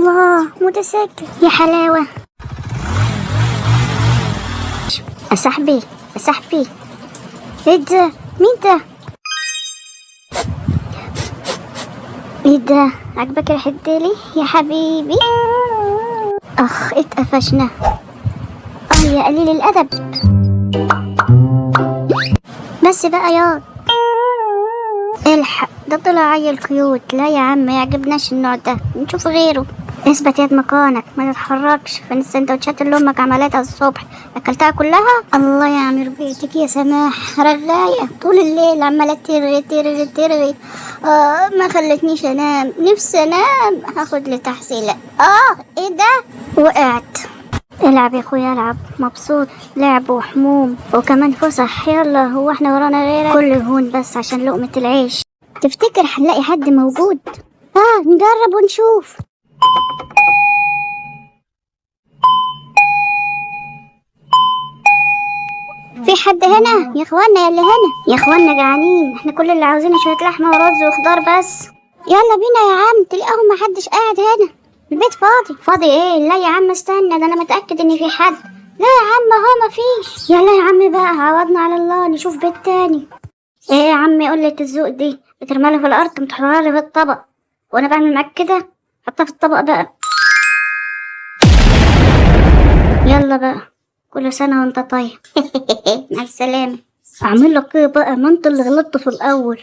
الله، موتوسيكل يا حلاوة. يا صاحبي يا صاحبي، ايه ده؟ مين ده؟ ايه ده؟ عجبك ريحة ديلي يا حبيبي؟ اخ اتقفشنا. يا قليل الادب. بس بقى ياض، الحق ده طلع عيل كيوت. لا يا عم ما يعجبناش النوع ده، نشوف غيره. اثبت يد مكانك، ما تتحركش. فين السندوتشات اللي امك عملتها الصبح؟ اكلتها كلها؟ الله يعمر بيتك يا سماح، رغايه طول الليل عماله ترغي ترغي ترغي. ما خلتنيش انام، نفسي انام. هاخد لي تحصيله. ايه ده؟ وقعت. العب يا اخويا العب، مبسوط. لعب وحموم وكمان فسح. يلا، هو احنا ورانا غيرك؟ كل هون بس عشان لقمة العيش. تفتكر هنلاقي حد موجود؟ نجرب ونشوف. في حد هنا يا اخوانا؟ يا اللي هنا يا اخوانا جعانين، احنا كل اللي عاوزينه شوية لحمة ورز وخضار بس. يلا بينا يا عم، تلاقيهم محدش قاعد هنا. البيت فاضي. فاضي ايه؟ لا يا عم استنى، ده انا متأكد ان في حد. لا يا عم هو مفيش. يلا يا عم بقى، عوضنا على الله، نشوف بيت تاني. ايه يا عم قلة الذوق دي؟ بترمالي في الارض متحررها لي في الطبق، وانا بعمل معاك كده؟ حطها في الطبق بقى. يلا بقى، كل سنة وانت طيب. مع السلامة. اعمل لك ايه بقى؟ ما انت اللي غلطت في الاول.